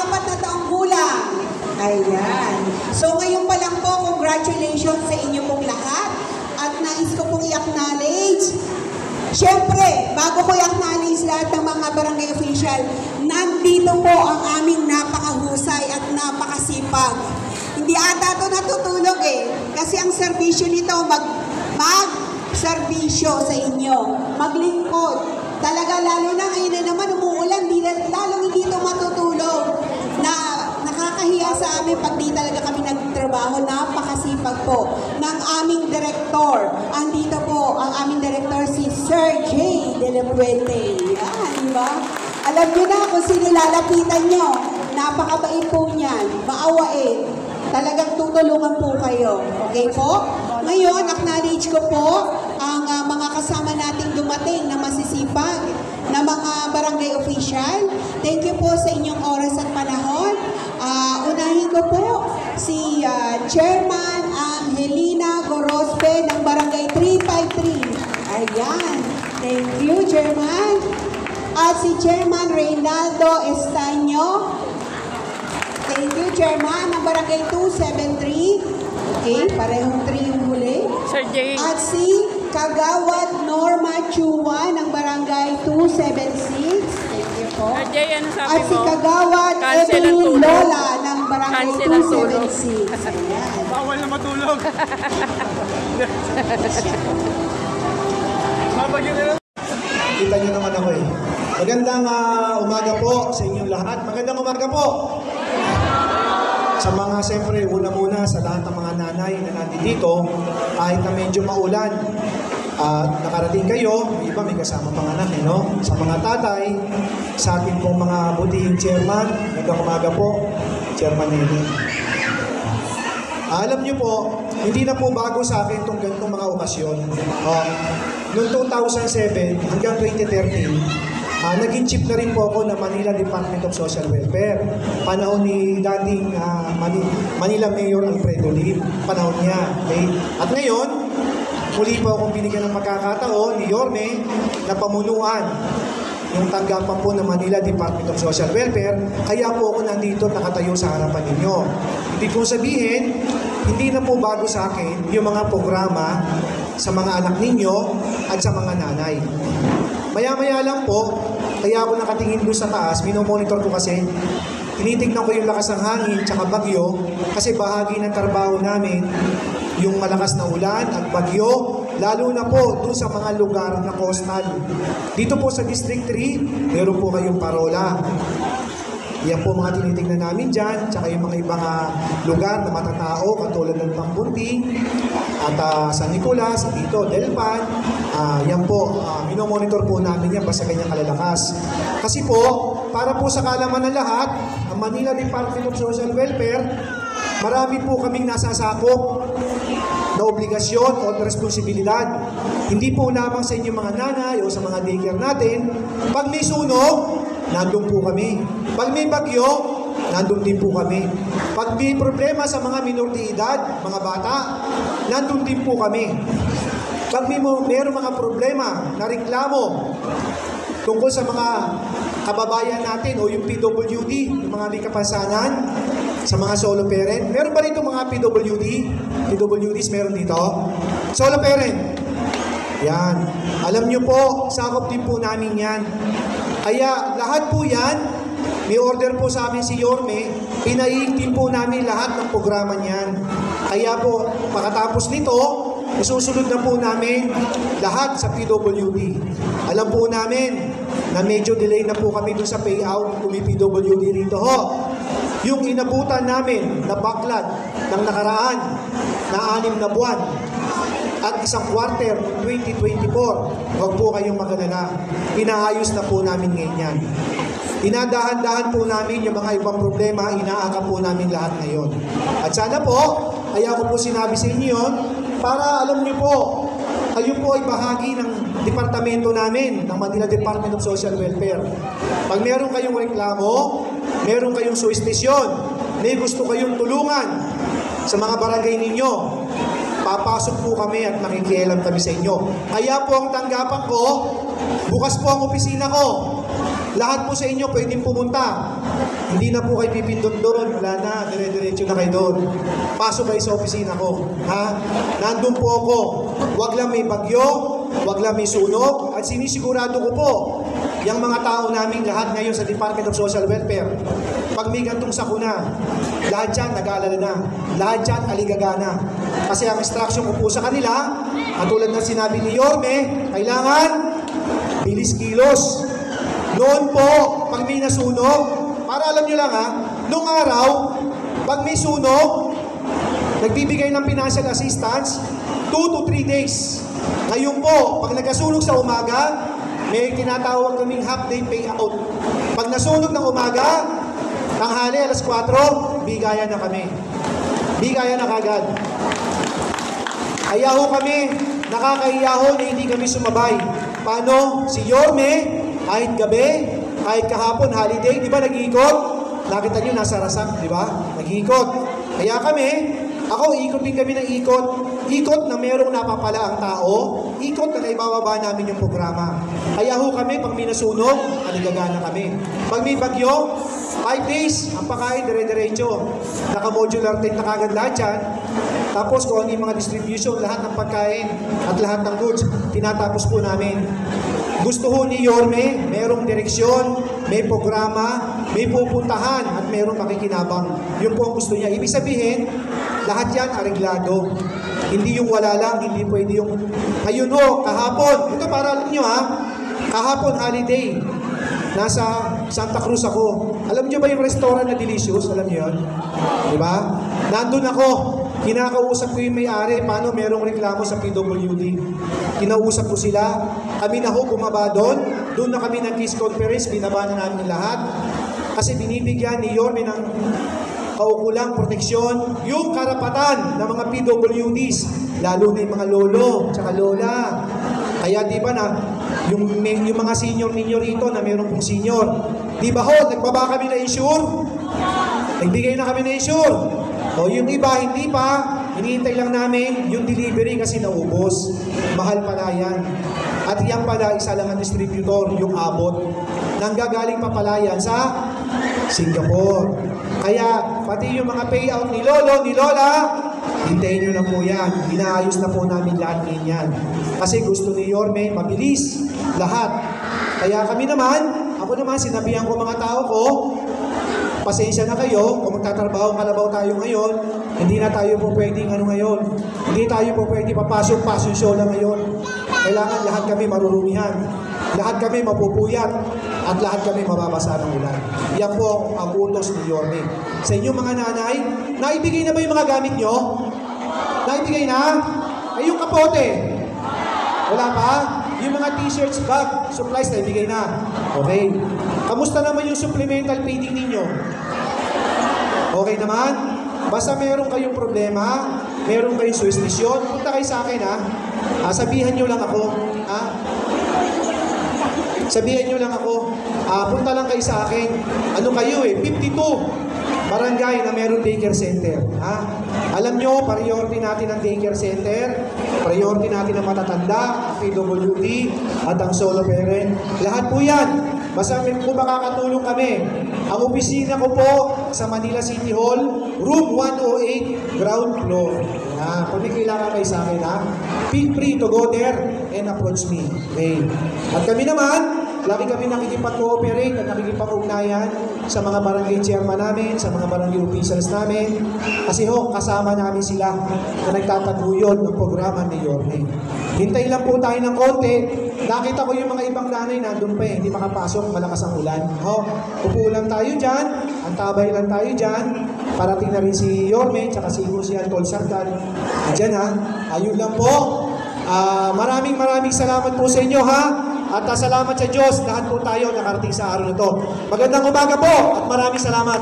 4 na taong gulang. Ayan. So ngayon pa lang po, congratulations sa inyo pong lahat. At nais ko pong i-acknowledge. Siyempre, bago ko i-acknowledge lahat ng mga barangay official, nandito po ang aming napakahusay at napakasipag. Hindi ata ito natutulog kasi ang serbisyo nito mag-serbisyo sa inyo, maglingkod. Talaga lalo na ngayon na naman umuulan, lalong hindi ito matutulog. Nakakahiya sa amin pag di talaga kami nagtrabaho. Napakasipag po ng aming direktor. Andito po ang aming direktor si Sir J. De La Puente. Yan, di ba? Alam nyo na kung sino lalapitan nyo. Napakabait po niyan. Maawain. Talagang tutulungan po kayo. Okay po? Ngayon, acknowledge ko po ang mga kasama nating dumating na masisipag na mga barangay official. Thank you po sa inyong oras at panahon. Unahin ko po si Chairman Angelina Gorospe ng Barangay 353. Ayan. Thank you, Chairman. At si Chairman Reynaldo Estaño. Thank you, Chairman ng Barangay 273. Okay, parehong 3 yung huli. Sir Jay. At si Kagawad Norma Chua ng Barangay 276. Thank you po. Sir Jay, ano sabi mo? At si Kagawad Evelyn Lola ng Barangay 276. Ayan. Bawal na matulog. Kita niyo naman ako Magandang umaga po sa inyong lahat. Magandang umaga po. Sa mga, siyempre, una-muna sa lahat ng mga nanay na nandito, kahit na medyo maulan, nakarating kayo, may iba may kasama pang anak, no? Sa mga tatay, sa ating pong mga butihing chairman, magandang umaga po, Chairman Nene. Alam niyo po, hindi na po bago sa akin itong ganitong mga okasyon. Noong 2007 hanggang 2013, naging chief na rin po ako ng Manila Department of Social Welfare. Panahon ni dating Manila Mayor Alfredo Lim. Panahon niya. Okay? At ngayon, muli po akong binigyan ng pagkakataon ni Yorme na pamunuan yung tanggapan po ng Manila Department of Social Welfare. Kaya po ako nandito nakatayo sa harapan ninyo. Ibig kong sabihin, hindi na po bago sa akin yung mga programa sa mga anak ninyo at sa mga nanay. Maya-maya lang po, kaya ako nakatingin doon sa taas, minomonitor ko kasi, tinitignan ko yung lakas ng hangin tsaka bagyo, kasi bahagi ng trabaho namin, yung malakas na ulan at bagyo, lalo na po doon sa mga lugar na coastal. Dito po sa District 3, meron po kayong Parola. Yan po mga tinitignan namin dyan, tsaka yung mga ibang lugar na matatao, katulad ng Tambunting, at San Nicolas, dito, Delpan. Yan po, minomonitor po namin yan basta kanyang kalalakas. Kasi po, para po sa kalaman ng lahat, ang Manila Department of Social Welfare, marami po kaming nasasakop na obligasyon o responsibilidad. Hindi po lamang sa inyong mga nanay o sa mga daycare natin. Pag may sunog, nandun po kami. Pag may bagyo, nandun din po kami. Pag may problema sa mga minor de edad, mga bata, nandun din po kami. Pag mayroong mga problema na reklamo tungkol sa mga kababayan natin o yung PWD, yung mga may kapansanan, sa mga solo parent. Meron ba rito mga PWD? PWDs meron dito? Solo parent. Yan. Alam nyo po, sakop din po namin yan. Kaya lahat po yan, may order po sa amin si Yorme, pinaiigtin po namin lahat ng programa niyan. Kaya po, pagkatapos nito, isusunod na po namin lahat sa PWD. Alam po namin na medyo delay na po kami dun sa payout kung may PWD rito ho. Yung inabutan namin na backlog ng nakaraan na 6 na buwan at isang quarter ng 2024, huwag po kayong mag-alala. Inaayos na po namin ngayon yan. Inadahan-dahan po namin yung mga ibang problema, inaaka po namin lahat ngayon. At sana po, kaya ko po sinabi sa inyo yun, para alam niyo po, kayo po ay bahagi ng departamento namin, ng Manila Department of Social Welfare. Pag meron kayong reklamo, meron kayong suistisyon, may gusto kayong tulungan sa mga barangay ninyo, papasok po kami at makikialam kami sa inyo. Kaya po ang tanggapan ko, bukas po ang opisina ko. Lahat po sa inyo pwedeng pumunta. Hindi na po kayo pipindot doon. Wala na, dire-diretso na kayo doon. Pasok kayo sa opisina ko. Ha? Nandun po ako. Wag lang may bagyo, wag lang may sunog, at sinisigurado ko po, yung mga tao namin lahat ngayon sa Department of Social Welfare, pag may gantong sakuna, lahat yan nag-aalala na. Lahat yan aligaga na. Kasi ang instruction ko po sa kanila, katulad ng sinabi ni Yorme, kailangan bilis kilos. Noon po, pag may nasunog, para alam nyo lang ha, noong araw, pag may sunog, nagbibigay ng financial assistance, 2 to 3 days. Ngayon po, pag nagkasunog sa umaga, may tinatawag kaming half-day payout. Pag nasunog ng umaga, tanghali, alas 4, bigayan na kami. Bigayan na kagad. Kaya ho kami, nakakahiya ho na hindi kami sumabay. Paano? Si Yorme, kahit gabi, kahit kahapon, holiday, di ba nag-iikot? Nakita nyo, nasa Rasak, di ba? Nag-iikot. Kaya kami, ako, ikot din kami ng ikot. Ikot na merong napapala ang tao, ikot na naibababa namin yung programa. Kaya ho kami, pag may nasunog, aligagana kami. Pag may bagyo, 5 days, ang pakain, dire-diretso. Naka-modular tent na kagad lahat yan. Tapos kung ano yung mga distribution, lahat ng pagkain at lahat ng goods, tinatapos po namin. Gusto ho ni Yorme, merong direksyon, may programa, may pupuntahan at merong makikinabang. Yun po ang gusto niya. Ibig sabihin, lahat yan areglado. Hindi yung wala lang, hindi pwede yung... Ayun ho, kahapon, ito para alam nyo ha, kahapon holiday, nasa Santa Cruz ako. Alam nyo ba yung restaurant na Delicious? Alam nyo yun? Diba? Nandun ako, kinakausap ko yung may-ari, paano merong reklamo sa PWD. Kinausap ko sila, kami na ho bumaba doon na kami nag-kiss conference, binaba na namin lahat. Kasi binibigyan ni Yorme ng kaukulang proteksyon, yung karapatan ng mga PWDs, lalo na yung mga lolo, tsaka lola. Kaya di ba na, yung mga senior ninyo rito na meron pong senior, di ba ho, nagbaba kami na insure? Nagbigay na kami na insure. O yung iba, hindi pa, hinihintay lang namin yung delivery kasi naubos. Mahal pala yan. At yan pala, isa lang ang distributor, yung abot. Nanggagaling pa pala yan sa Singapore. Kaya, pati yung mga payout ni Lolo, ni Lola, hintayin nyo na po yan. Inaayos na po namin lahat yan. Kasi gusto ni Yorme, mabilis, lahat. Kaya kami naman, ako naman, sinabihan ko mga tao ko, pasensya na kayo, kung magtatrabaho kalabaw tayo ngayon, hindi na tayo po pwedeng ngayon. Hindi tayo po pwedeng papasok, passion show lang ngayon. Kailangan lahat kami marurumihan. Lahat kami mapupuyat. At lahat kami mababasa ng ulan. Yan po ang utos ni Yorme. Sa inyong mga nanay, naibigay na ba yung mga gamit nyo? Naibigay na? Ay, yung kapote. Wala pa? Yung mga t-shirts, bag, supplies, naibigay na. Okay. Kamusta naman yung supplemental feeding ninyo? Okay naman? Basta meron kayong problema, meron kayong suistisyon, punta kayo sa akin ha. Sabihan nyo lang ako. Ha? Sabihan nyo lang ako, punta lang kayo sa akin. Ano kayo 52 barangay na meron daycare center. Ha? Alam nyo, priority natin ang daycare center, priority natin ang matatanda, PWD, at ang solo parent. Lahat po yan. Basta kung makakatulong kami. Ang opisina ko po sa Manila City Hall, room 108, ground floor. Kung may kailangan kayo sa akin, ha? Feel free to go there and approach me. Okay. At kami naman, lagi kami nakikipag-cooperate at nakikipag-ugnayan sa mga barangay chairman namin, sa mga barangay officials namin. Kasi ho, kasama namin sila na nagtataguyod ng programa ni Yorme. Hintay lang po tayo ng konti. Nakita ko yung mga ibang nanay nandun pa hindi makapasok, malakas ang ulan. Ho, upo lang tayo dyan, antabay lang tayo dyan. Parating na rin si Yorme, tsaka siguro si Antol Sardan. Diyan ha, ayun lang po. Maraming salamat po sa inyo ha. At salamat sa Diyos, lahat po tayo nakarating sa araw na ito. Magandang umaga po at maraming salamat.